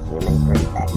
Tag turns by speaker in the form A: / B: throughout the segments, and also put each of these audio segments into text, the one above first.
A: human perspective.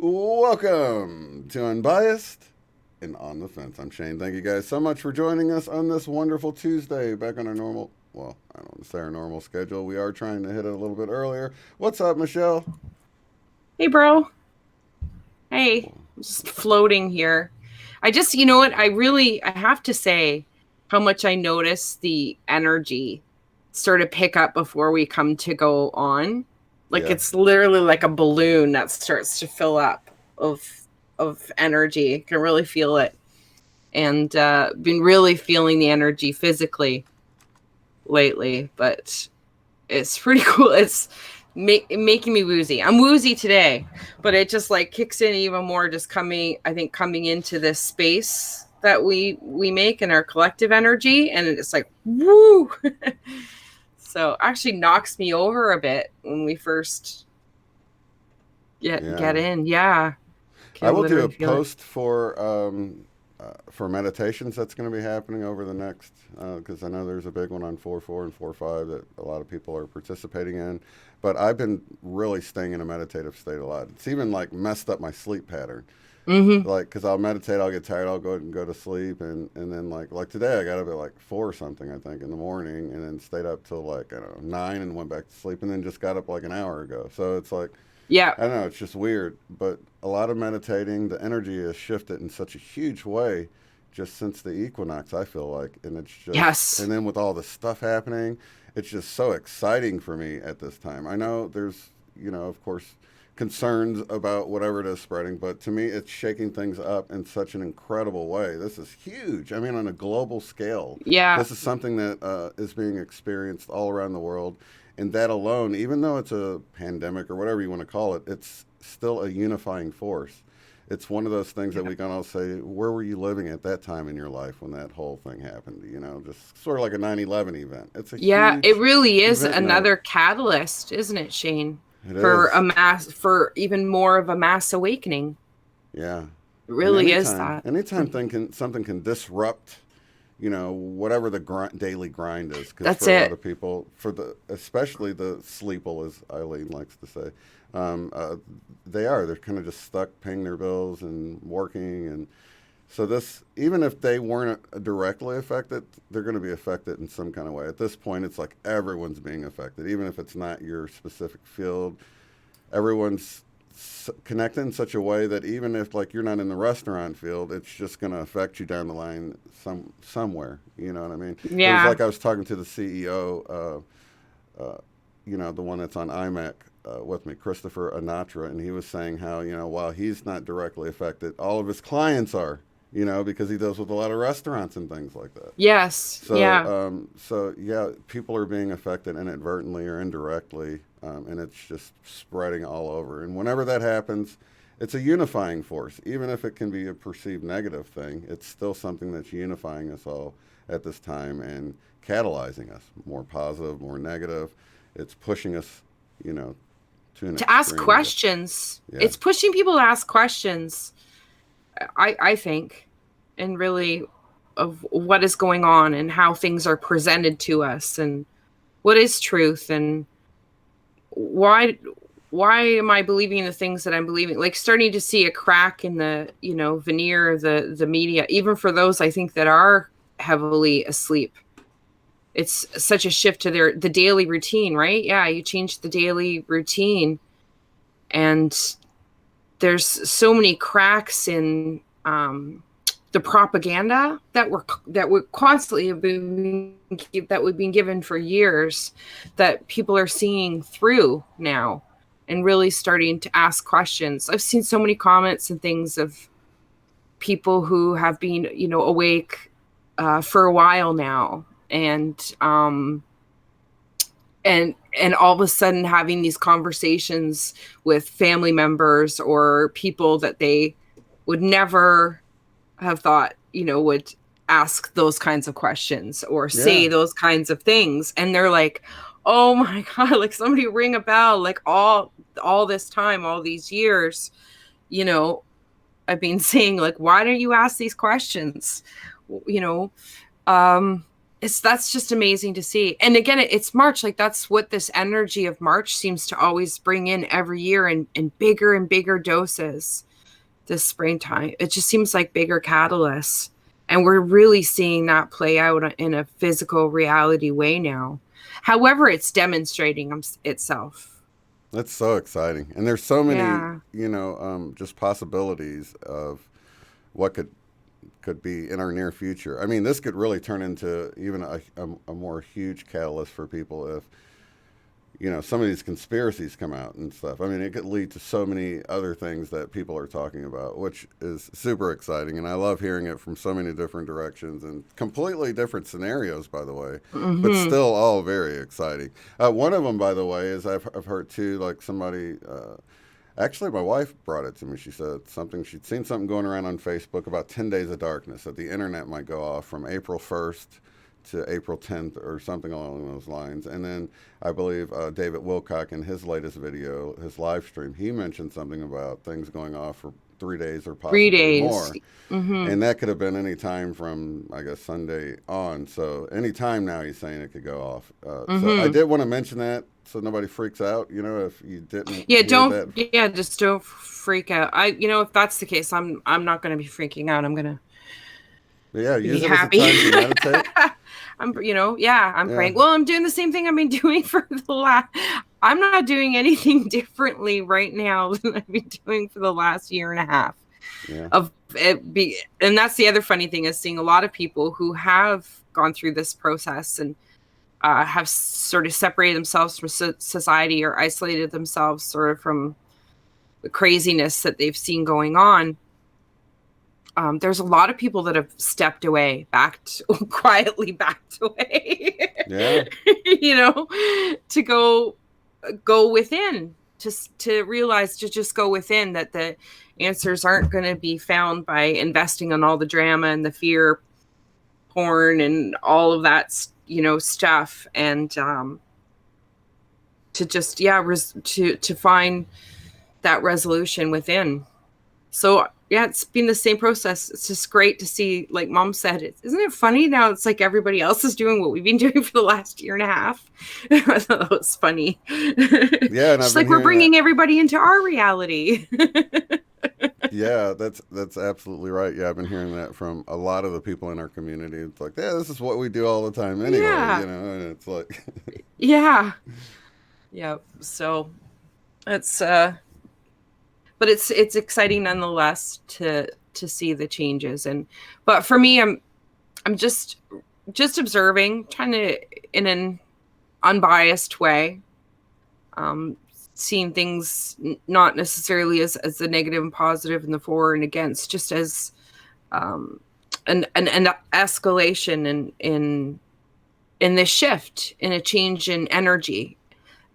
B: Welcome to Unbiased and On the Fence. I'm Shane. Thank you guys so much for joining us on this wonderful Tuesday. Back on our normal, well, I don't want to say our normal schedule. We are trying to hit it a little bit earlier. What's up, Michelle?
C: Hey, bro. Hey, I'm just floating here. You know what? I have to say how much I notice the energy sort of pick up before we come to go on. Like It's literally like a balloon that starts to fill up of energy. Can really feel it. And been really feeling the energy physically lately, but it's pretty cool. It's making me woozy. I'm woozy today, but it just like kicks in even more just coming into this space that we make in our collective energy, and it's like woo. So actually knocks me over a bit when we first get in. Yeah.
B: I will do a post for meditations that's going to be happening over the next, because I know there's a big one on 4-4 and 4-5 that a lot of people are participating in. But I've been really staying in a meditative state a lot. It's even like messed up my sleep pattern.
C: Mm-hmm.
B: Like, because I'll meditate, I'll get tired, I'll go and go to sleep, and then like today I got up at like 4 or something, I think, in the morning, and then stayed up till like, I don't know, 9 and went back to sleep, and then just got up like an hour ago. So it's like,
C: yeah,
B: I don't know, it's just weird. But a lot of meditating, the energy has shifted in such a huge way just since the equinox, I feel like. And it's just,
C: yes.
B: And then with all this stuff happening, it's just so exciting for me at this time. I know there's, of course, concerns about whatever it is spreading, but to me, it's shaking things up in such an incredible way. This is huge. I mean, on a global scale.
C: Yeah.
B: This is something that is being experienced all around the world. And that alone, even though it's a pandemic or whatever you want to call it, it's still a unifying force. It's one of those things that we can all say, where were you living at that time in your life when that whole thing happened? Just sort of like a 9/11 event. It's a huge
C: it really is another
B: now.
C: catalyst, isn't it, Shane?
B: It
C: is. For even more of a mass awakening.
B: Yeah.
C: It really is that.
B: Anytime something can disrupt whatever the daily grind is. Because
C: That's
B: for
C: it.
B: A lot of people, especially the sleeple, as Eileen likes to say, they're kind of just stuck paying their bills and working. And so even if they weren't directly affected, they're going to be affected in some kind of way. At this point, it's like everyone's being affected, even if it's not your specific field. Everyone's connected in such a way that even if like you're not in the restaurant field, it's just going to affect you down the line somewhere. You know what I mean?
C: Yeah.
B: It was like I was talking to the CEO, the one that's on iMac with me, Christopher Anatra, and he was saying how while he's not directly affected, all of his clients are. Because he deals with a lot of restaurants and things like that.
C: Yes.
B: So,
C: yeah.
B: People are being affected inadvertently or indirectly, and it's just spreading all over. And whenever that happens, it's a unifying force. Even if it can be a perceived negative thing, it's still something that's unifying us all at this time and catalyzing us, more positive, more negative. It's pushing us, to
C: ask questions. Yeah. It's pushing people to ask questions. I think, and really of what is going on and how things are presented to us and what is truth and why am I believing the things that I'm believing? Like starting to see a crack in the, veneer of the media, even for those I think that are heavily asleep. It's such a shift to the daily routine, right? Yeah, you change the daily routine and there's so many cracks in the propaganda that we're constantly that we've been given for years that people are seeing through now and really starting to ask questions. I've seen so many comments and things of people who have been, awake for a while now and and all of a sudden having these conversations with family members or people that they would never have thought, would ask those kinds of questions or say
B: Yeah.
C: those kinds of things. And they're like, oh my God, like somebody ring a bell, like all this time, all these years, I've been saying, like, why don't you ask these questions? That's just amazing to see. And again, it's March. Like, that's what this energy of March seems to always bring in every year in bigger and bigger doses. This springtime, it just seems like bigger catalysts. And we're really seeing that play out in a physical reality way now. However, it's demonstrating itself.
B: That's so exciting. And there's so many,
C: Yeah.
B: just possibilities of what could be in our near future. I mean, this could really turn into even a more huge catalyst for people if, some of these conspiracies come out and stuff. I mean, it could lead to so many other things that people are talking about, which is super exciting. And I love hearing it from so many different directions and completely different scenarios, by the way, but still all very exciting. One of them, by the way, is I've heard too, like somebody, actually, my wife brought it to me. She said she'd seen something going around on Facebook about 10 days of darkness, that the internet might go off from April 1st to April 10th or something along those lines. And then I believe David Wilcock in his latest video, his live stream, he mentioned something about things going off for 3 days or possibly
C: 3 days.
B: more. And that could have been any time from, I guess, Sunday on. So any time now he's saying it could go off. So I did want to mention that so nobody freaks out, if you didn't.
C: Just don't freak out. If that's the case, I'm not going to be freaking out. I'm going to
B: use
C: be
B: it
C: happy.
B: as a time to meditate.
C: I'm praying. Well, I'm doing the same thing I've been doing for the last. I'm not doing anything differently right now than I've been doing for the last year and a half.
B: Yeah.
C: And that's the other funny thing, is seeing a lot of people who have gone through this process and have sort of separated themselves from society or isolated themselves sort of from the craziness that they've seen going on. There's a lot of people that have stepped away, quietly backed away.
B: Yeah.
C: To go within, to realize, to just go within, that the answers aren't going to be found by investing in all the drama and the fear porn and all of that, stuff, and to just to find that resolution within. So yeah, it's been the same process. It's just great to see, like Mom said, isn't it funny now? It's like everybody else is doing what we've been doing for the last year and a half. I thought that was funny.
B: Yeah, and
C: it's like we're bringing everybody into our reality.
B: Yeah, that's absolutely right. Yeah, I've been hearing that from a lot of the people in our community. It's like, yeah, this is what we do all the time anyway, and it's like
C: yeah. So it's but it's exciting nonetheless to see the changes. But for me, I'm just observing, trying to, in an unbiased way, seeing things not necessarily as the negative and positive and the for and against, just as an escalation in this shift, in a change in energy,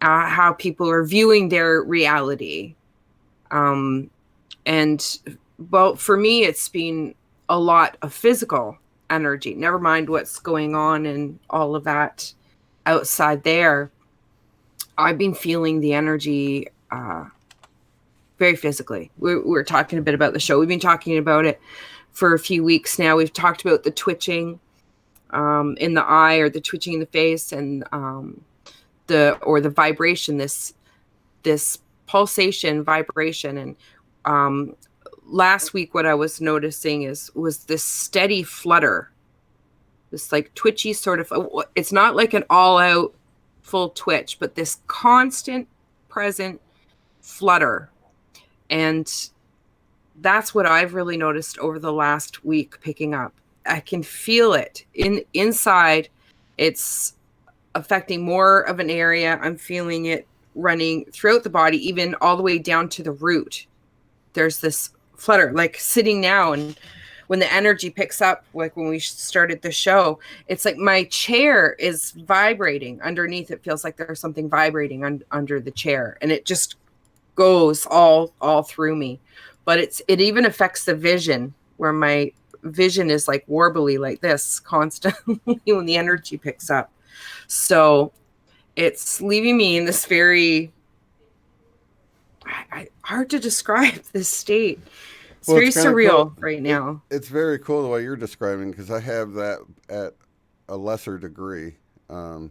C: how people are viewing their reality. For me, it's been a lot of physical energy, never mind what's going on and all of that outside there. I've been feeling the energy very physically. We're talking a bit about the show. We've been talking about it for a few weeks now. We've talked about the twitching in the eye, or the twitching in the face, and the vibration, this pulsation, vibration. And last week, what I was noticing was this steady flutter, this like twitchy sort of, it's not like an all out full twitch, but this constant present flutter. And that's what I've really noticed over the last week, picking up. I can feel it inside. It's affecting more of an area. I'm feeling it running throughout the body, even all the way down to the root. There's this flutter, like sitting now and when the energy picks up, like when we started the show, it's like my chair is vibrating underneath. It feels like there's something vibrating under the chair, and it just goes all through me. But it even affects the vision, where my vision is like warbly like this constantly when the energy picks up. So it's leaving me in this very hard to describe this state. It's
B: Well,
C: very
B: it's kind of
C: surreal
B: cool.
C: right now.
B: It's very cool the way you're describing, because I have that at a lesser degree, and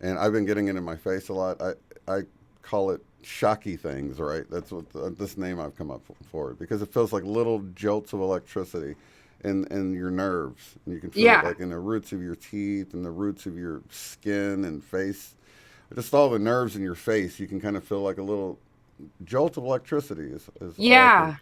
B: I've been getting it in my face a lot. I call it shocky things, right? That's what this name I've come up for it, because it feels like little jolts of electricity in your nerves, and you can feel it like in the roots of your teeth and the roots of your skin and face. Just all the nerves in your face, you can kind of feel like a little jolt of electricity is
C: Yeah.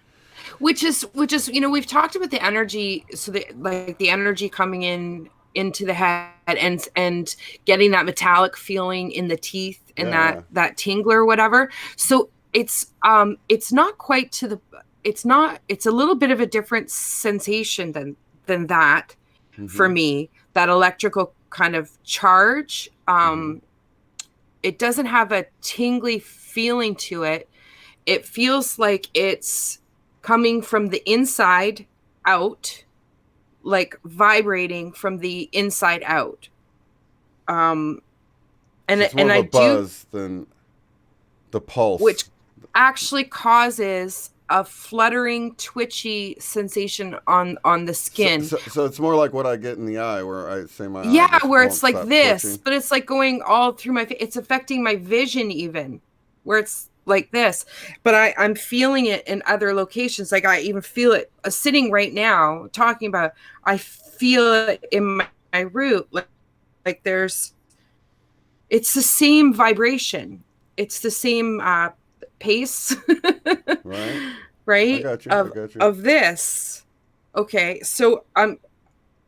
C: Which is, we've talked about the energy. So the energy coming into the head and getting that metallic feeling in the teeth and that tingle or whatever. So it's not quite to the, it's a little bit of a different sensation than that for me, that electrical kind of charge. It doesn't have a tingly feeling to it. It feels like it's coming from the inside out, like vibrating from the inside out. And
B: so it's more of a buzz than the pulse,
C: which actually causes a fluttering, twitchy sensation on the skin.
B: So it's more like what I get in the eye, where I say my
C: eye where
B: it's
C: like this,
B: twitching.
C: But it's like going all through my face. It's affecting my vision even, where it's like this. But I'm feeling it in other locations. Like I even feel it sitting right now talking about it, I feel it in my root. Like there's, it's the same vibration. It's the same pace. Right?
B: I got you.
C: Of this. Okay. So I'm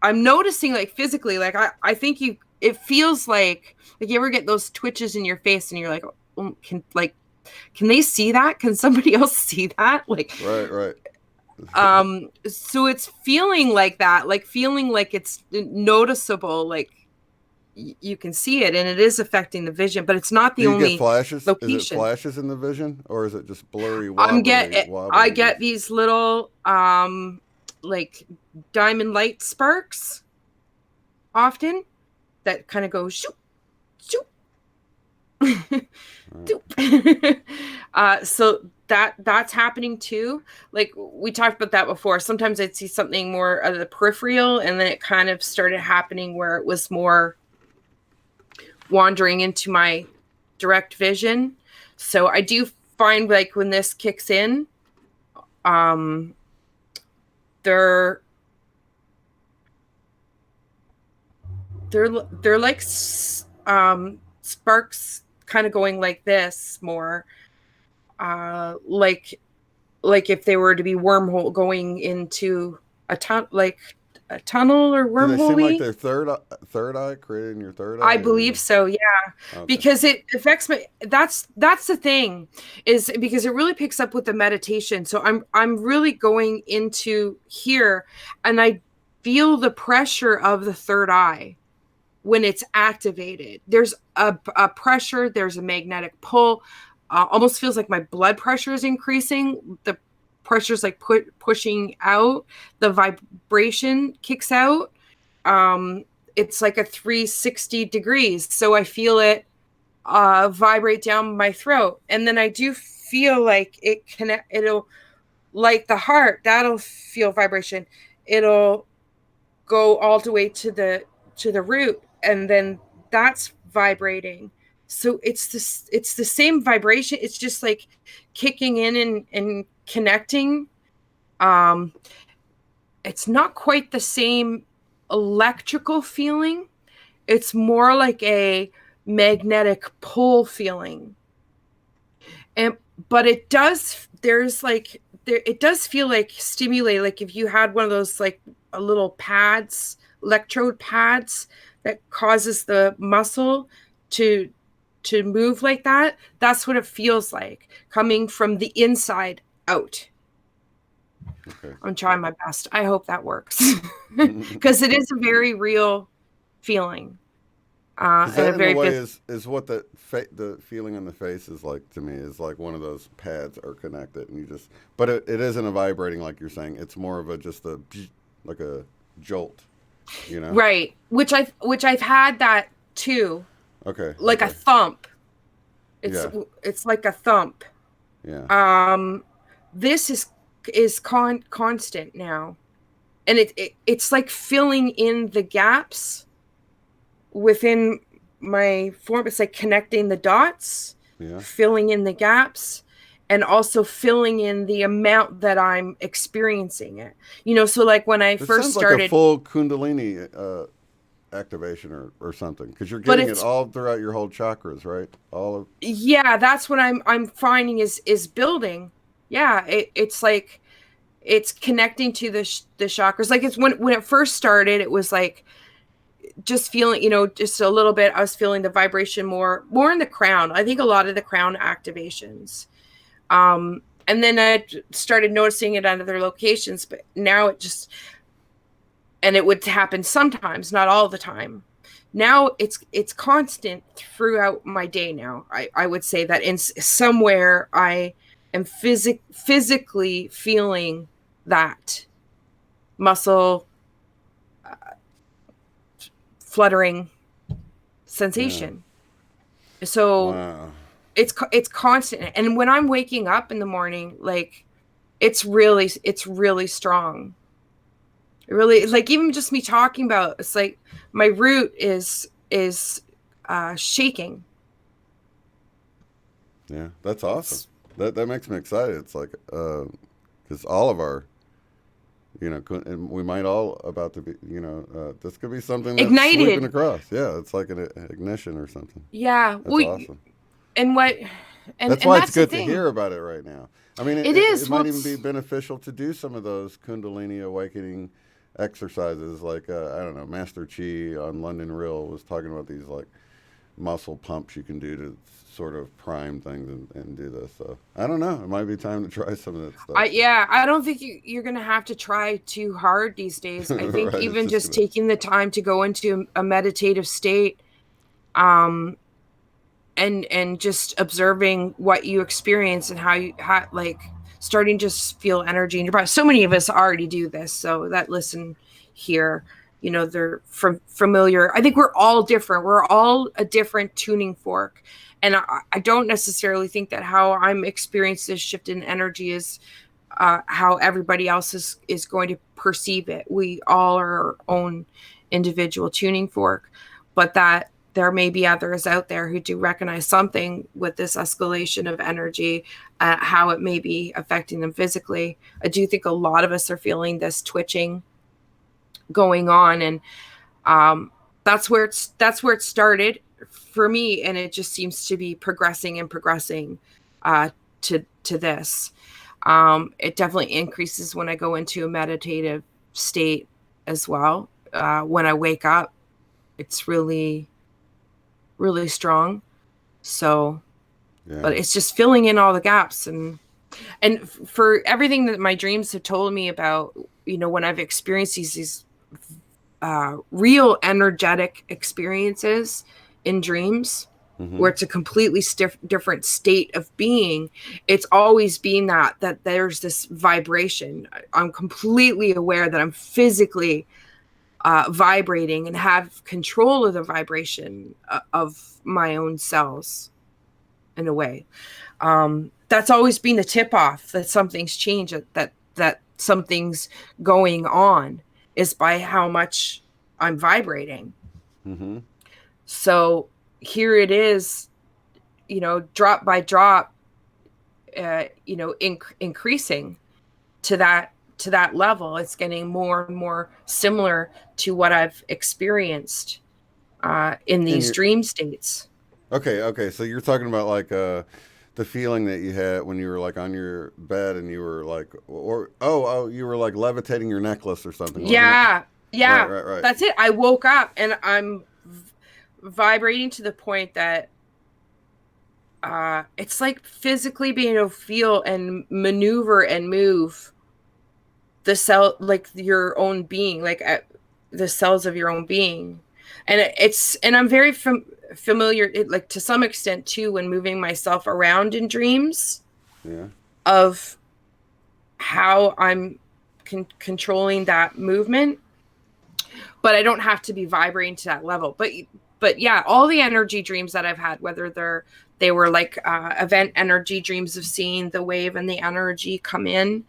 C: noticing, like, physically, like I think it feels like you ever get those twitches in your face and you're like, oh, can they see that? Can somebody else see that? Like,
B: right.
C: So it's feeling like that, like feeling like it's noticeable, like you can see it, and it is affecting the vision, but it's not the only
B: flashes.
C: location.
B: Is it flashes in the vision, or is it just blurry?
C: I get these little like diamond light sparks often that kind of go shoop shoop. So that's happening too. Like we talked about that before. Sometimes I'd see something more of the peripheral, and then it kind of started happening where it was more wandering into my direct vision. So I do find, like, when this kicks in, they're like sparks kind of going like this, more like if they were to be wormhole going into a tunnel or wormhole.
B: Do they seem like their third eye, creating your third eye?
C: I believe so, yeah. Okay. Because it affects my, that's the thing, is because it really picks up with the meditation. So I'm really going into here, and I feel the pressure of the third eye when it's activated. There's a pressure, there's a magnetic pull. Almost feels like my blood pressure is increasing. The pressure's like pushing out. The vibration kicks out. It's like a 360 degrees. So I feel it vibrate down my throat. And then I do feel like it'll, like the heart, that'll feel vibration. It'll go all the way to the root, and then that's vibrating. So it's the same vibration. It's just like kicking in and connecting. It's not quite the same electrical feeling. It's more like a magnetic pull feeling. But it does, it does feel like stimulate, like if you had one of those, like a little pads, electrode pads that causes the muscle to move like that. That's what it feels like, coming from the inside out.
B: Okay.
C: I'm trying my best. I hope that works because it is a very real feeling.
B: Because
C: And
B: that,
C: a
B: in a
C: very
B: way, is what the feeling on the face is like to me. Is like one of those pads are connected, and you just. But it isn't a vibrating like you're saying. It's more of a just a like a jolt, you know.
C: right, which I've had that too,
B: Okay.
C: like a
B: Okay.
C: thump. It's
B: Yeah.
C: it's like a thump.
B: Yeah.
C: This is constant now, and it's like filling in the gaps within my form. It's like connecting the dots,
B: Yeah.
C: filling in the gaps, and also filling in the amount that I'm experiencing it. So like when I
B: It
C: first
B: sounds like a
C: started,
B: full Kundalini activation or something because you're
C: but
B: getting it
C: it's
B: all throughout your whole chakras, right? All of.
C: yeah, that's what I'm finding is building. Yeah, it's like it's connecting to the chakras. Like it's when it first started, it was like just feeling, just a little bit. I was feeling the vibration more in the crown. I think a lot of the crown activations. And then I started noticing it at other locations, but now and it would happen sometimes, not all the time. Now it's constant throughout my day. Now I would say that in somewhere I am physically feeling that muscle fluttering
B: Yeah.
C: sensation. So
B: Wow.
C: it's constant, and when I'm waking up in the morning, like it's really strong. It really, like, even just me talking about it's like my root is shaking.
B: Yeah. That's awesome.
C: It's
B: That makes me excited. It's like because all of our and we might all about to be, this could be something that's sweeping
C: ignited.
B: across. Yeah, it's like an ignition or something.
C: Yeah,
B: That's
C: well,
B: awesome.
C: and what
B: That's
C: and
B: why it's
C: that's the
B: good to
C: thing.
B: hear about it right now. I mean,
C: It
B: it
C: is. Well,
B: might even be beneficial to do some of those Kundalini awakening exercises, like I don't know, Master Chi on London Real was talking about these like muscle pumps you can do to sort of prime things and do this. So I don't know. It might be time to try some of that stuff.
C: I don't think you're gonna have to try too hard these days. I think
B: Right? It's
C: even
B: just
C: just
B: gonna.
C: taking the time to go into a meditative state, um, and just observing what you experience and how like starting to just feel energy in your body. So many of us already do this, so that listen here, they're familiar. I think we're all different. We're all a different tuning fork, and I don't necessarily think that how I'm experiencing this shift in energy is how everybody else is going to perceive it. We all are our own individual tuning fork, but that there may be others out there who do recognize something with this escalation of energy, how it may be affecting them physically. I do think a lot of us are feeling this twitching going on, and that's where it started for me, and it just seems to be progressing and progressing uh, to this. It definitely increases when I go into a meditative state as well. When I wake up, it's really, really strong. So,
B: Yeah.
C: but it's just filling in all the gaps, and for everything that my dreams have told me about, when I've experienced these real energetic experiences in dreams,
B: Mm-hmm.
C: where it's a completely different state of being, it's always been that there's this vibration. I'm completely aware that I'm physically vibrating and have control of the vibration of my own cells in a way. That's always been the tip off that something's changed, that something's going on, is by how much I'm vibrating.
B: Mm-hmm.
C: So here it is, drop by drop, increasing to that level. It's getting more and more similar to what I've experienced in
B: And
C: these
B: you're
C: dream states.
B: okay. Okay. So you're talking about like the feeling that you had when you were like on your bed and you were like, or you were like levitating your necklace or something, wasn't it?
C: Yeah,
B: Right.
C: yeah,
B: Right. Right.
C: that's it. I woke up and I'm vibrating to the point that it's like physically being able to feel and maneuver and move the cell, like your own being, like the cells of your own being. And and I'm very familiar, like to some extent too, when moving myself around in dreams,
B: Yeah.
C: of how I'm controlling that movement, but I don't have to be vibrating to that level. But yeah, all the energy dreams that I've had, whether they were like event energy dreams of seeing the wave and the energy come in,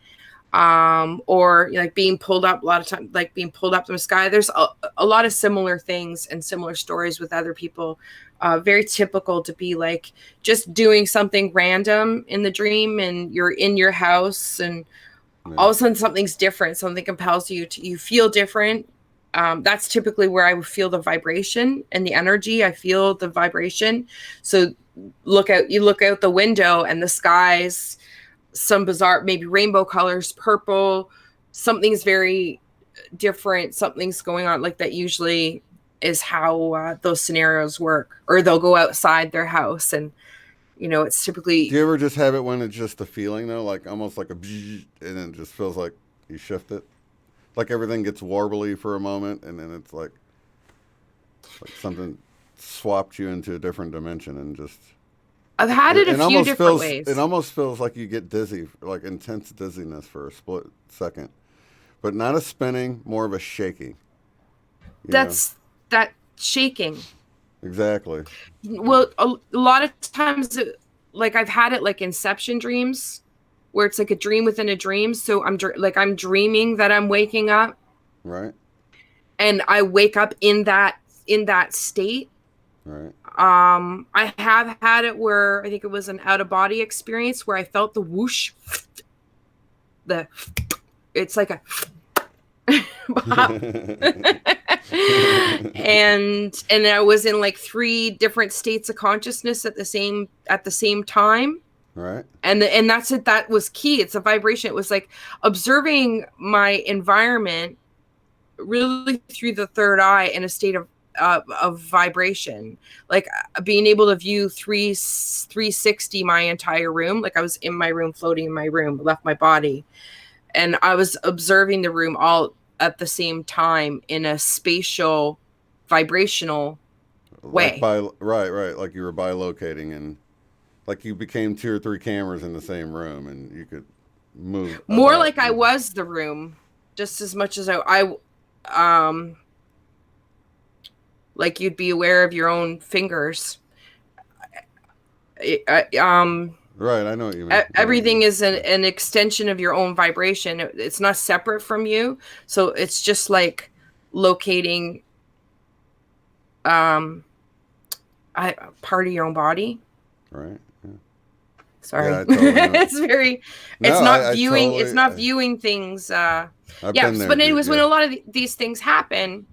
C: or like being pulled up, a lot of times, like being pulled up from the sky. There's a lot of similar things and similar stories with other people. Very typical to be like just doing something random in the dream, and you're in your house, and all of a sudden something's different. Something compels you to, you feel different. That's typically where I would feel the vibration and the energy. I feel the vibration. So you look out the window, and the skies, some bizarre, maybe rainbow colors, purple, something's very different. Something's going on like that. Usually is how those scenarios work. Or they'll go outside their house, and it's typically.
B: Do you ever just have it when it's just a feeling though, like almost like a and then it just feels like you shift it, like everything gets warbly for a moment, and then it's like something swapped you into a different dimension, and just.
C: I've had it a few different ways.
B: It almost feels like you get dizzy, like intense dizziness for a split second, but not a spinning, more of a shaking.
C: That's that shaking.
B: Exactly.
C: Well, a lot of times, like I've had it like Inception dreams, where it's like a dream within a dream. So I'm dreaming that I'm waking up,
B: right?
C: And I wake up in that state.
B: Right.
C: I have had it where I think it was an out of body experience where I felt the whoosh, it's like a and I was in like 3 different states of consciousness at the same time.
B: Right.
C: And that's it. That was key. It's a vibration. It was like observing my environment really through the third eye in a state of vibration, like being able to view 360 my entire room. Like I was in my room, floating in my room, left my body, and I was observing the room all at the same time in a spatial, vibrational way.
B: Right. Like you were bilocating, and like you became 2 or 3 cameras in the same room, and you could move.
C: More like I was the room, just as much as I like you'd be aware of your own fingers.
B: Right, I know what you mean.
C: Everything is an extension of your own vibration. It's not separate from you. So it's just like locating part of your own body.
B: Right. Yeah.
C: Sorry.
B: Yeah, I totally
C: it's not viewing things.
B: I've been there,
C: but anyways, when a lot of these things happen,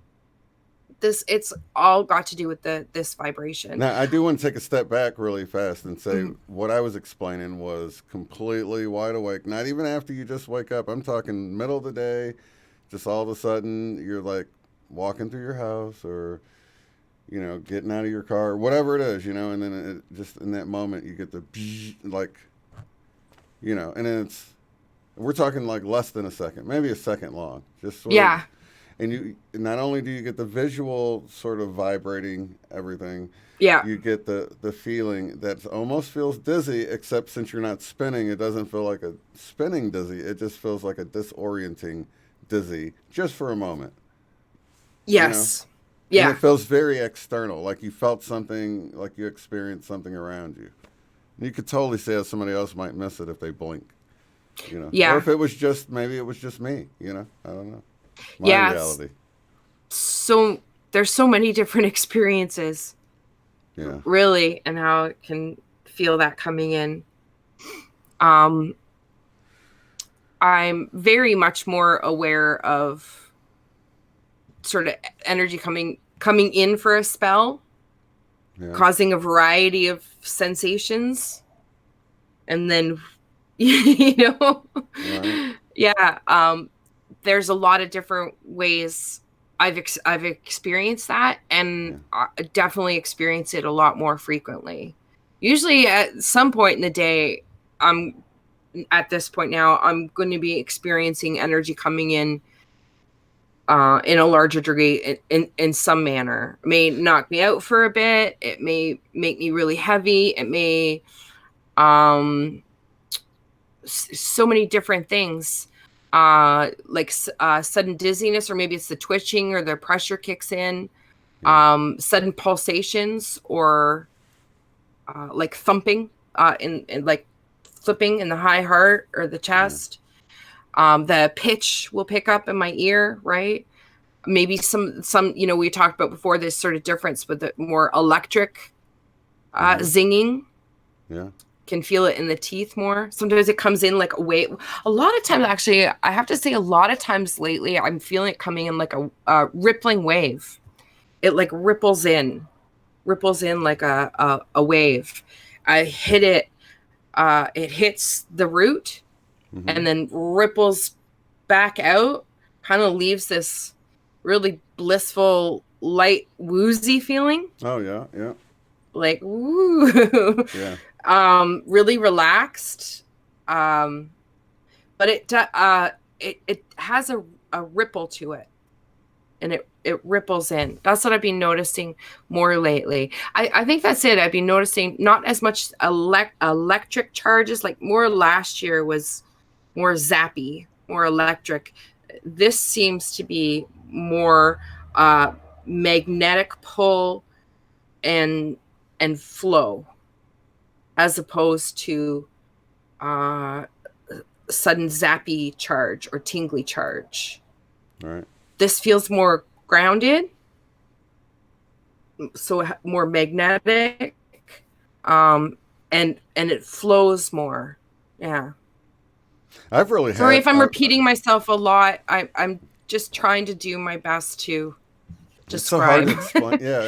C: it's all got to do with this vibration.
B: Now, I do want to take a step back really fast and say what I was explaining was completely wide awake. Not even after you just wake up. I'm talking middle of the day, just all of a sudden you're like walking through your house, or getting out of your car, whatever it is, and then it just in that moment you get the like, and then we're talking like less than a second, maybe a second long, just sort of. And you not only do you get the visual sort of vibrating everything, you get the feeling that almost feels dizzy, except since you're not spinning, it doesn't feel like a spinning dizzy. It just feels like a disorienting dizzy, just for a moment.
C: Yes.
B: Yeah. And it feels very external, like you felt something, like you experienced something around you. And you could totally see how somebody else might miss it if they blink.
C: Yeah.
B: Or if maybe it was just me. I don't know. My reality.
C: So there's so many different experiences.
B: Yeah.
C: Really, and how it can feel that coming in. I'm very much more aware of sort of energy coming in for a spell, causing a variety of sensations, and then
B: Right.
C: There's a lot of different ways I've experienced that, and I definitely experience it a lot more frequently. Usually at some point in the day, I'm at this point now, I'm going to be experiencing energy coming in a larger degree in some manner. It may knock me out for a bit. It may make me really heavy. It may, so many different things, like sudden dizziness, or maybe it's the twitching or the pressure kicks in, sudden pulsations, or like thumping, in like flipping in the high heart or the chest. The pitch will pick up in my ear, right? Maybe some, we talked about before, this sort of difference with the more electric zinging.
B: Yeah.
C: Can feel it in the teeth more. Sometimes it comes in like a wave. A lot of times, actually, I have to say, a lot of times lately, I'm feeling it coming in like a rippling wave. It like ripples in like a wave. I hit it. It hits the root and then ripples back out. Kind of leaves this really blissful, light, woozy feeling.
B: Oh yeah, yeah.
C: Like woo.
B: Yeah.
C: Really relaxed. But it has a ripple to it, and it ripples in. That's what I've been noticing more lately. I think that's it. I've been noticing not as much electric charges. Like more last year was more zappy, more electric. This seems to be more magnetic pull and flow, as opposed to sudden zappy charge or tingly charge.
B: All right.
C: This feels more grounded, so more magnetic, and it flows more. Yeah.
B: I've really
C: Sorry if I'm repeating myself a lot. I'm just trying to do my best to describe.
B: It's so hard to explain. Yeah,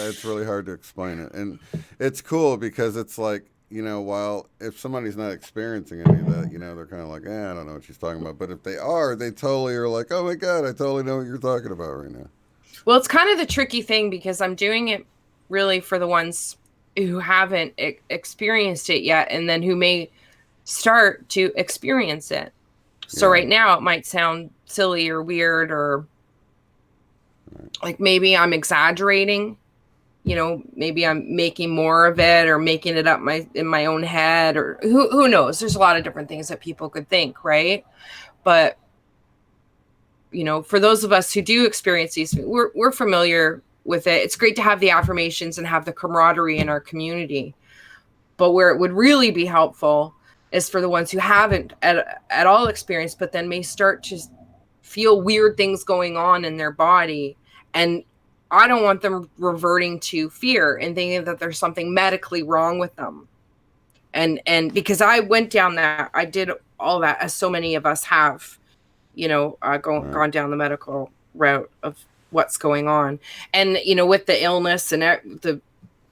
B: it's really hard to explain it. And it's cool because it's like, while if somebody's not experiencing any of that, they're kind of like, I don't know what she's talking about. But if they are, they totally are like, oh my God, I totally know what you're talking about right now.
C: Well, it's kind of the tricky thing because I'm doing it really for the ones who haven't experienced it yet, and then who may start to experience it. So right now it might sound silly or weird, or like maybe I'm exaggerating, maybe I'm making more of it or making it up in my own head, or who knows? There's a lot of different things that people could think, right? But for those of us who do experience these, we're familiar with it. It's great to have the affirmations and have the camaraderie in our community. But where it would really be helpful is for the ones who haven't at all experienced, but then may start to feel weird things going on in their body. And I don't want them reverting to fear and thinking that there's something medically wrong with them. And because I went down that, I did all that, as so many of us have, gone down the medical route of what's going on. And, with the illness and the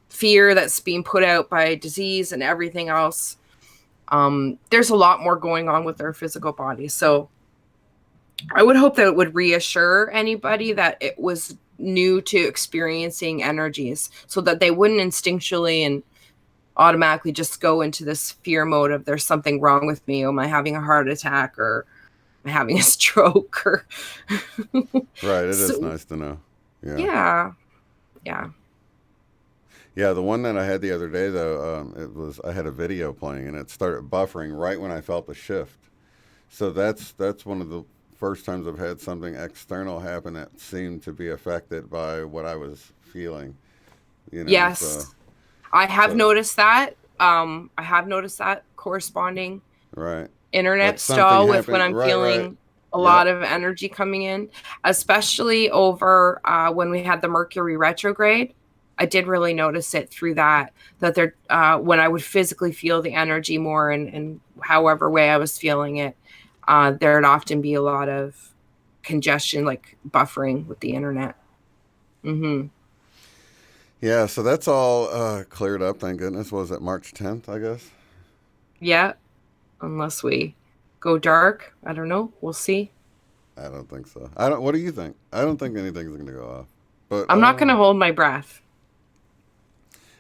C: fear that's being put out by disease and everything else, there's a lot more going on with their physical body. So I would hope that it would reassure anybody that it was new to experiencing energies, so that they wouldn't instinctually and automatically just go into this fear mode of there's something wrong with me. Am I having a heart attack, or am I having a stroke? Or
B: right. It is nice to know.
C: Yeah.
B: Yeah, the one that I had the other day, though, I had a video playing, and it started buffering right when I felt the shift. So that's one of the first times I've had something external happen that seemed to be affected by what I was feeling.
C: Yes, so, I have noticed that. I have noticed that corresponding internet like stall with when I'm feeling a lot of energy coming in, especially over when we had the Mercury retrograde. I did really notice it through that there, when I would physically feel the energy more, and however way I was feeling it, there'd often be a lot of congestion, like buffering with the internet.
B: Yeah, so that's all cleared up, thank goodness. What was it, March 10th, I guess?
C: Yeah, unless we go dark. I don't know. We'll see.
B: I don't think so. What do you think? I don't think anything's going to go off. But
C: I'm not going to hold my breath.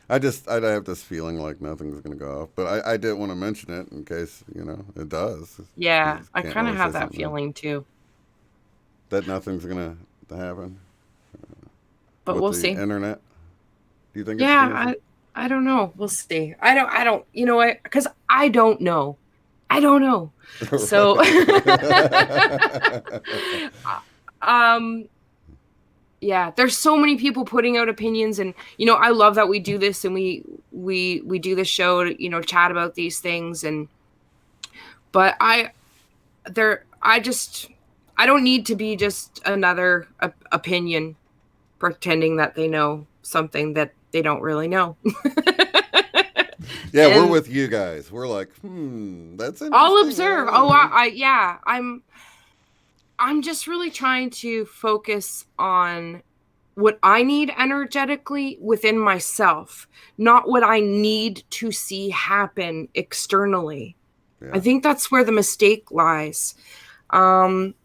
B: I have this feeling like nothing's going to go off, but I didn't want to mention it in case, it does.
C: Yeah,
B: 'Cause
C: I
B: can't
C: kind of
B: really
C: have
B: say
C: that
B: something
C: feeling too.
B: that nothing's going to happen
C: But
B: with
C: we'll
B: the
C: see.
B: internet. Do you think it's going
C: Yeah,
B: to?
C: I don't know. We'll see. I don't, you know what? Because I don't know. I don't know. So, um, yeah, there's so many people putting out opinions, and I love that we do this, and we do this show to chat about these things, but I don't need to be just another opinion pretending that they know something that they don't really know.
B: Yeah, we're
C: And
B: with you guys. We're like, that's
C: I'll
B: interesting.
C: observe. Oh, yeah, I'm just really trying to focus on what I need energetically within myself, not what I need to see happen externally. I
B: Yeah.
C: think that's where the mistake lies. Um,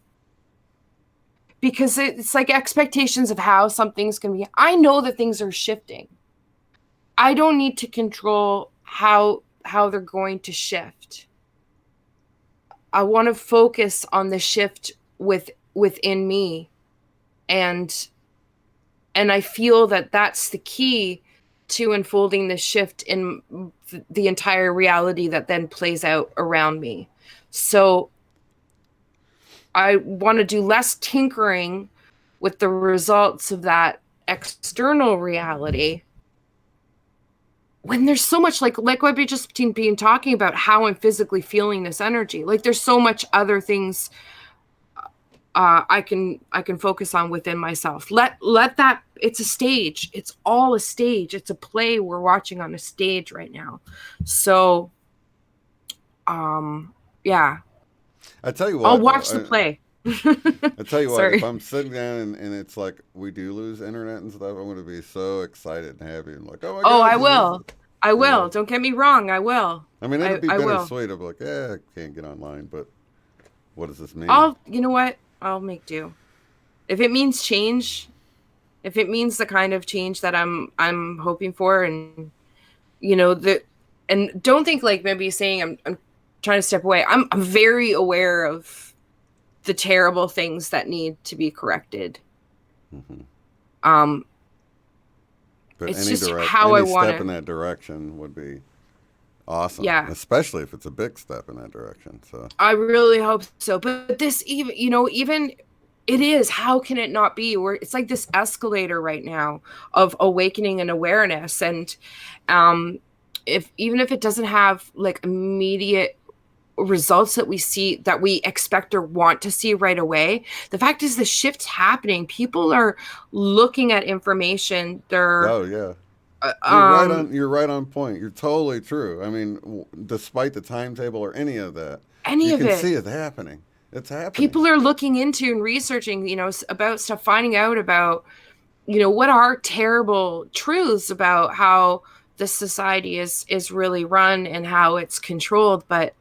C: because it's like expectations of how something's going to be. I know that things are shifting. I don't need to control how they're going to shift. I want to focus on the shift within me, and I feel that that's the key to unfolding the shift in the entire reality that then plays out around me. So I want to do less tinkering with the results of that external reality when there's so much like what we just been talking about, how I'm physically feeling this energy. Like there's so much other things I can focus on within myself. Let that, it's a stage. It's all a stage. It's a play we're watching on a stage right now. So yeah.
B: I tell you
C: I'll
B: what,
C: watch the
B: though.
C: play.
B: I tell you what, if
C: Sorry.
B: I'm sitting down and it's like we do lose internet and stuff, I'm going to be so excited and happy and like, oh my
C: Oh,
B: gosh,
C: I will. I
B: you
C: will.
B: know.
C: Don't get me wrong. I will.
B: I mean, it'd be
C: I will.
B: bittersweet. I'd be like, I can't get online, but what does this mean?
C: You know what? I'll make do. If it means change, if it means the kind of change that I'm hoping for, and and don't think like maybe saying I'm trying to step away. I'm very aware of the terrible things that need to be corrected.
B: Mm-hmm.
C: Um,
B: But
C: it's just how I
B: any
C: want
B: step in
C: to.
B: that direction would be awesome,
C: Yeah,
B: especially if it's a big step in that direction. So
C: I really hope so. But this even it is. How can it not be? It's like this escalator right now of awakening and awareness, and even if it doesn't have like immediate results that we see, that we expect or want to see right away, the fact is the shift's happening. People are looking at information. They're
B: oh yeah,
C: uh,
B: you're right
C: um
B: on. You're right on point. You're totally true. I mean, despite the timetable or any of that,
C: any
B: you
C: of
B: can
C: it.
B: see it happening. It's happening.
C: People are looking into and researching, about stuff, finding out about, what are terrible truths about how the society is really run and how it's controlled. But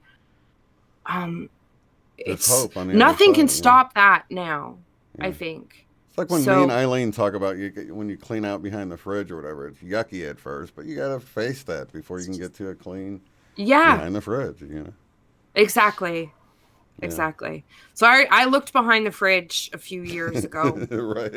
B: There's
C: it's
B: hope on the other
C: nothing can
B: side. Yeah.
C: stop that now, I
B: Yeah.
C: think.
B: It's like when me and
C: So
B: Eileen talk about when you clean out behind the fridge or whatever. It's yucky at first, but you gotta face that before you can get to a clean
C: yeah,
B: behind the fridge. You know.
C: exactly.
B: Yeah.
C: Exactly. So I looked behind the fridge a few years ago.
B: Right.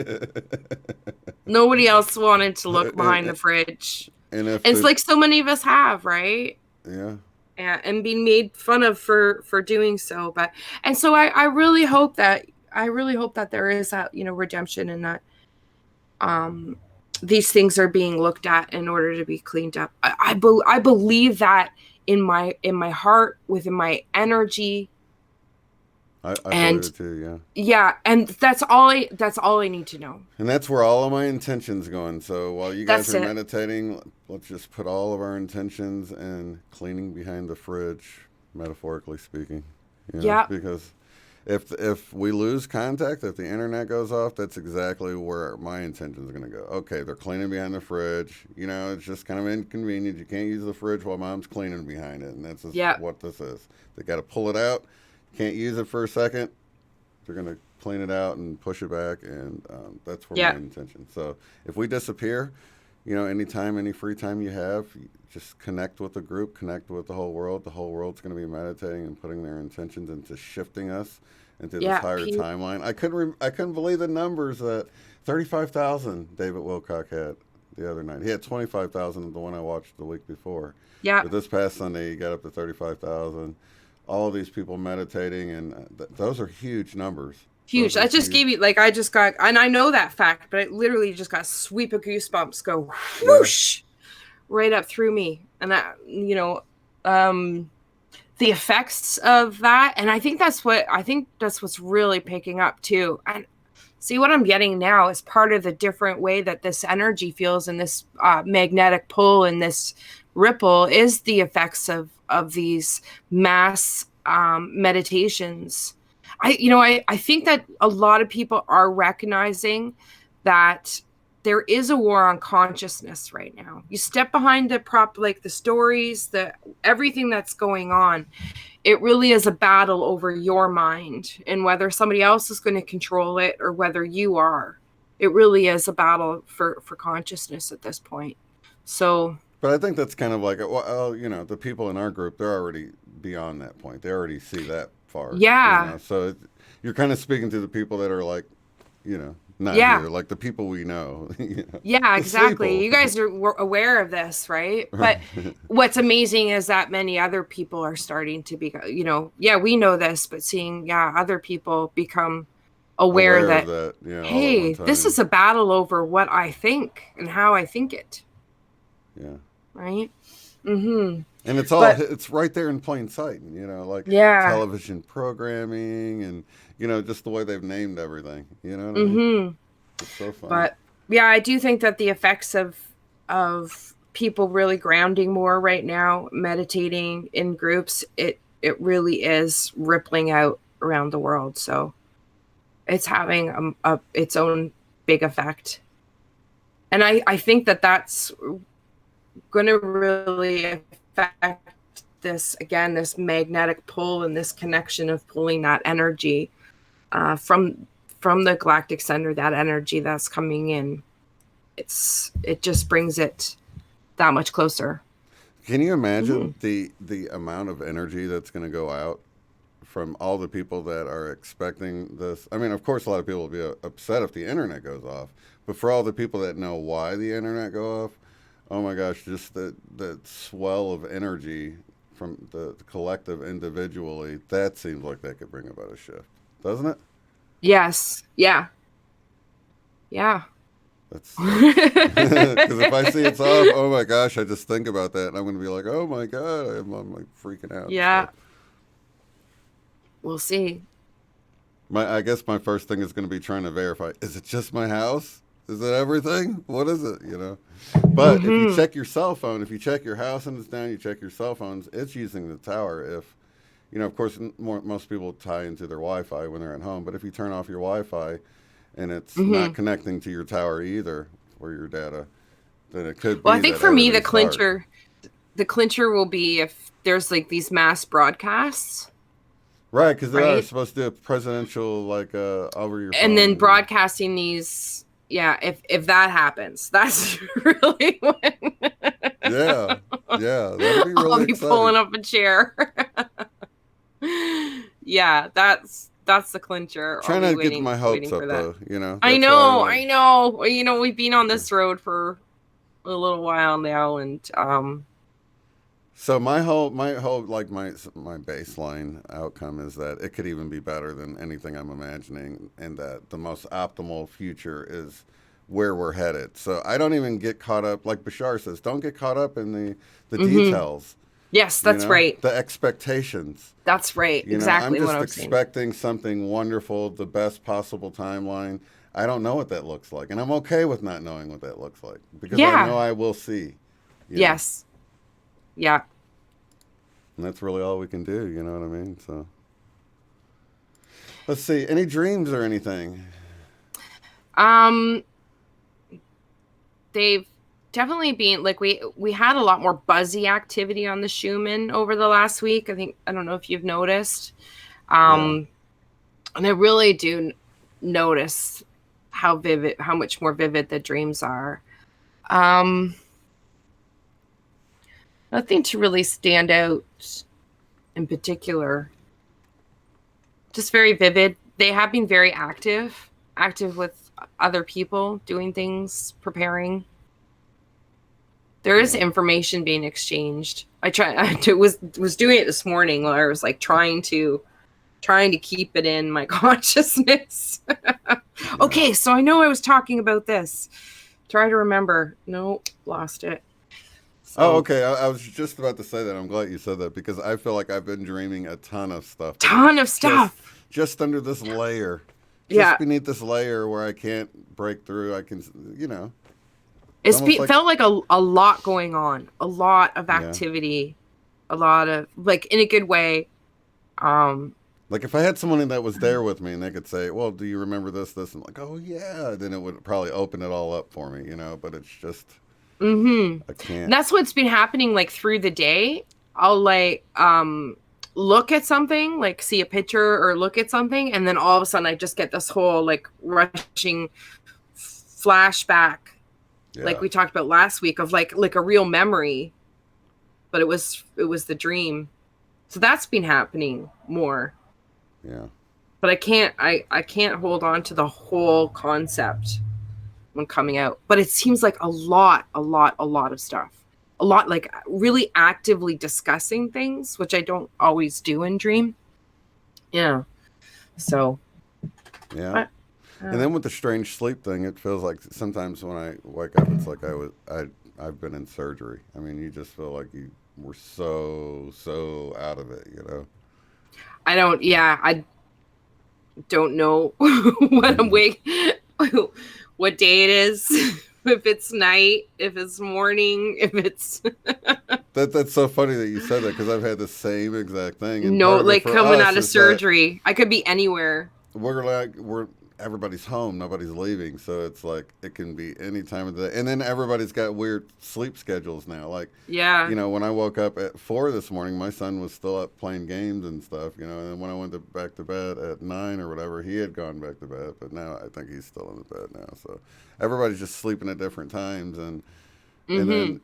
C: Nobody else wanted to look behind the
B: and,
C: fridge.
B: and if
C: And it's
B: there's
C: like so many of us have, right?
B: yeah,
C: And being made fun of for doing so. But and so I really hope that there is that, redemption, and that these things are being looked at in order to be cleaned up. I believe that in my heart, within my energy.
B: I believe
C: And
B: it too. Yeah.
C: yeah, and that's all I need to know.
B: And that's where all of my intentions going. So while you guys
C: That's
B: are
C: it.
B: meditating, let's just put all of our intentions in cleaning behind the fridge, metaphorically speaking.
C: Yeah.
B: Because if we lose contact, if the internet goes off, that's exactly where my intention is going to go. Okay, they're cleaning behind the fridge. It's just kind of inconvenient. You can't use the fridge while mom's cleaning behind it, and that's just
C: Yeah.
B: what this is. They got to pull it out. Can't use it for a second. They're going to clean it out and push it back, and that's where
C: Yeah.
B: my intention. So if we disappear, anytime, any free time you have, just connect with the group, connect with the whole world. The whole world's going to be meditating and putting their intentions into shifting us into this
C: Yeah,
B: higher timeline. I couldn't believe the numbers that 35,000 David Wilcock had the other night. He had 25,000 the one I watched the week before.
C: yeah,
B: But this past Sunday, he got up to 35,000. All of these people meditating, and those are huge numbers.
C: huge. I just gave you, like, I just got, and I know that fact, but it literally just got a sweep of goosebumps go whoosh right up through me. And that, the effects of that. And I think that's what's really picking up too. And see, what I'm getting now is part of the different way that this energy feels, and this magnetic pull and this ripple is the effects of these mass meditations. I think that a lot of people are recognizing that there is a war on consciousness right now. You step behind the stories, everything that's going on. It really is a battle over your mind, and whether somebody else is going to control it or whether you are. It really is a battle for consciousness at this point. So,
B: but I think that's kind of like, the people in our group, they're already beyond that point. They already see that far.
C: Yeah.
B: So you're kind of speaking to the people that are like, not here, like the people we know.
C: Yeah, exactly. You guys are aware of this, right? But what's amazing is that many other people are starting to be, we know this, but seeing, other people become aware that hey, this is a battle over what I think and how I think it.
B: Yeah.
C: Right? Mm-hmm.
B: And it's right there in plain sight, television programming and, just the way they've named everything, you know what I mean? It's so fun.
C: But yeah, I do think that the effects of people really grounding more right now, meditating in groups, it really is rippling out around the world. So it's having its own big effect. And I think that that's going to really affect this magnetic pull and this connection of pulling that energy from the galactic center, that energy that's coming in. It just brings it that much closer.
B: Can you imagine the amount of energy that's going to go out from all the people that are expecting this? I mean, of course, a lot of people will be upset if the internet goes off, but for all the people that know why the internet go off, oh my gosh, just that swell of energy from the collective individually, that seems like that could bring about a shift, doesn't it?
C: Yes. Yeah. Yeah.
B: That's because if I see it's off, oh my gosh, I just think about that and I'm going to be like, oh my God, I'm like freaking out.
C: Yeah. We'll see.
B: I guess my first thing is going to be trying to verify, is it just my house? Is it everything? What is it? But if you check your cell phone, if you check your house and it's down, you check your cell phones, it's using the tower. If, of course, most people tie into their Wi-Fi when they're at home. But if you turn off your Wi-Fi and it's not connecting to your tower either or your data, then it could be.
C: Well, I think for me, the clincher will be if there's like these mass broadcasts.
B: Right, because they're supposed to do a presidential over your phone.
C: And then broadcasting these. Yeah, if that happens, that's really when.
B: Yeah, that'd be really
C: I'll be
B: exciting.
C: Pulling up a chair. Yeah, that's the clincher.
B: Trying to get my hopes up, though.
C: I know. We've been on this road for a little while now, and
B: So my baseline outcome is that it could even be better than anything I'm imagining, and that the most optimal future is where we're headed. So I don't even get caught up, like Bashar says, don't get caught up in the details.
C: Yes, that's right.
B: The expectations.
C: That's right. Exactly what I'm saying.
B: I'm just expecting something wonderful, the best possible timeline. I don't know what that looks like, and I'm okay with not knowing what that looks like because I know I will see.
C: Yes. Yeah.
B: And that's really all we can do, you know what I mean? So let's see. Any dreams or anything?
C: They've definitely been like we had a lot more buzzy activity on the Schumann over the last week. I don't know if you've noticed. And I really do notice how much more vivid the dreams are. Um, Nothing to really stand out in particular. Just very vivid. They have been very active with other people, doing things, preparing. There is information being exchanged. I was doing it this morning where I was like trying to keep it in my consciousness. Okay, so I know I was talking about this. Try to remember. Nope, lost it. So,
B: Oh, okay. I was just about to say that. I'm glad you said that because I feel like I've been dreaming a ton of stuff.
C: Just
B: under this layer.
C: Yeah.
B: Just beneath this layer where I can't break through. I can,
C: Felt like a lot going on. A lot of activity. A lot of, like, in a good way.
B: Like if I had someone that was there with me and they could say, well, do you remember this? I'm like, oh, yeah. Then it would probably open it all up for me, But it's just, I can't.
C: That's what's been happening, like, through the day. I'll, like, look at something, like see a picture or look at something, and then all of a sudden I just get this whole, like, rushing flashback, like we talked about last week, of like a real memory, but it was the dream. So that's been happening more.
B: Yeah.
C: But I can't hold on to the whole concept when coming out. But it seems like a lot of stuff. A lot, like, really actively discussing things, which I don't always do in dream. Yeah. So.
B: Yeah. And then with the strange sleep thing, it feels like sometimes when I wake up, it's like I've been in surgery. I mean, you just feel like you were so out of it,
C: I don't know what I'm what day it is, if it's night, if it's morning, if it's
B: that's so funny that you said that because I've had the same exact thing. And
C: no, like coming out of surgery, I could be anywhere.
B: We're everybody's home, nobody's leaving, so it's like it can be any time of the day. And then everybody's got weird sleep schedules now. Like, when I woke up at 4 this morning, my son was still up playing games and stuff, and then when I went back to bed at 9 or whatever, he had gone back to bed, but now I think he's still in the bed now. So everybody's just sleeping at different times, and then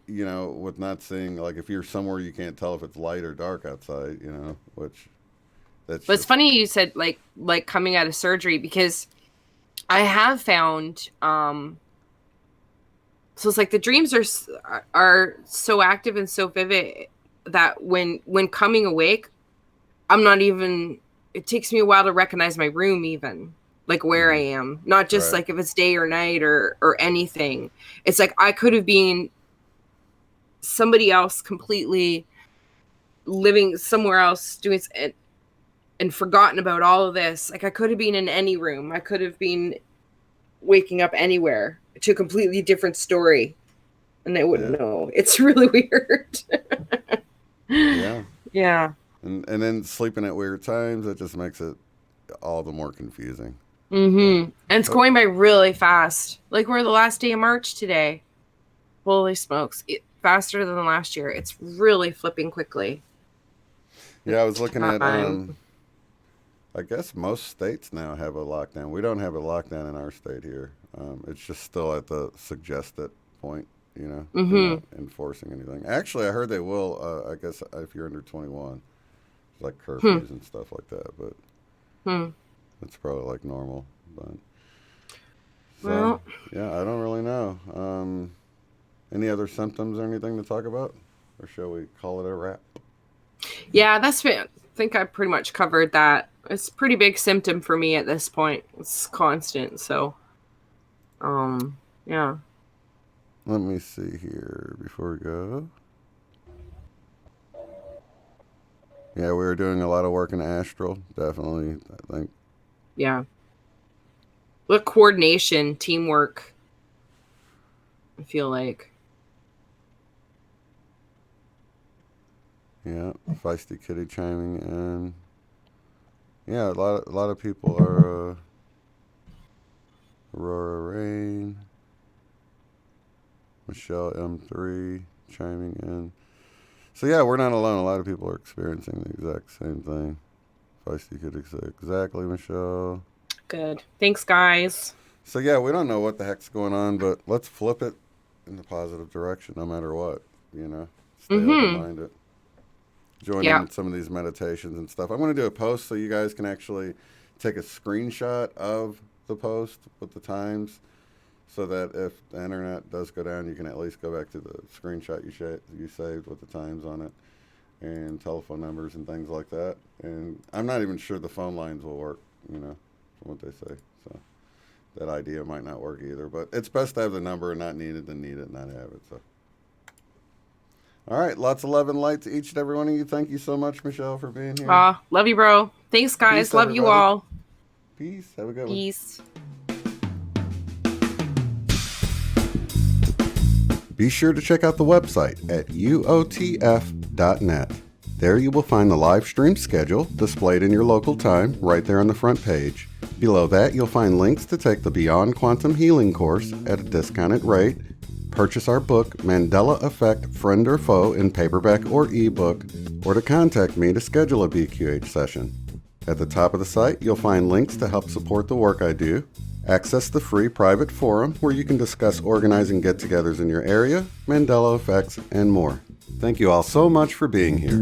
B: with not seeing, like, if you're somewhere you can't tell if it's light or dark outside, which that's.
C: But it's funny you said like coming out of surgery, because I have found, so it's like the dreams are so active and so vivid that when coming awake, I'm not even, it takes me a while to recognize my room, even like where I am, not just like if it's day or night or anything. It's like I could have been somebody else, completely living somewhere else, doing it, and forgotten about all of this. Like I could have been in any room. I could have been waking up anywhere to a completely different story, and I wouldn't know. It's really weird. Yeah.
B: And then sleeping at weird times, it just makes it all the more confusing.
C: And it's going by really fast. Like we're the last day of March today. Holy smokes. Faster than last year. It's really flipping quickly.
B: Yeah, I was looking at I guess most states now have a lockdown. We don't have a lockdown in our state here. It's just still at the suggested point, They're not enforcing anything. Actually, I heard they will, I guess, if you're under 21. Like curfews and stuff like that, but it's probably like normal. But so, I don't really know. Any other symptoms or anything to talk about, or shall we call it a wrap?
C: Yeah, I think I pretty much covered that. It's a pretty big symptom for me at this point. It's constant, so yeah.
B: Let me see here before we go. Yeah, we were doing a lot of work in astral, definitely, I think.
C: Yeah. Look, coordination, teamwork, I feel like.
B: Yeah, Feisty Kitty chiming in. Yeah, a lot of people are Aurora Rain, Michelle M3 chiming in. So yeah, we're not alone. A lot of people are experiencing the exact same thing. Feisty Kitty said exactly, Michelle.
C: Good. Thanks, guys.
B: So yeah, we don't know what the heck's going on, but let's flip it in the positive direction, no matter what. Stay
C: Mm-hmm.
B: open-minded. Join
C: Yeah.
B: in some of these meditations and stuff. I'm going to do a post so you guys can actually take a screenshot of the post with the times, so that if the internet does go down, you can at least go back to the screenshot you saved with the times on it and telephone numbers and things like that. And I'm not even sure the phone lines will work, from what they say. So that idea might not work either. But it's best to have the number and not need it than need it and not have it. So. All right, lots of love and light to each and every one of you. Thank you so much, Michelle, for being here.
C: Love you, bro. Thanks, guys.
B: Peace,
C: love you
B: everybody.
C: all.
B: Peace. Have a good one.
C: Peace.
B: Be sure to check out the website at uotf.net. There you will find the live stream schedule displayed in your local time right there on the front page. Below that, you'll find links to take the Beyond Quantum Healing course at a discounted rate, purchase our book, Mandela Effect, Friend or Foe, in paperback or ebook, or to contact me to schedule a BQH session. At the top of the site, you'll find links to help support the work I do, access the free private forum where you can discuss organizing get-togethers in your area, Mandela effects, and more. Thank you all so much for being here.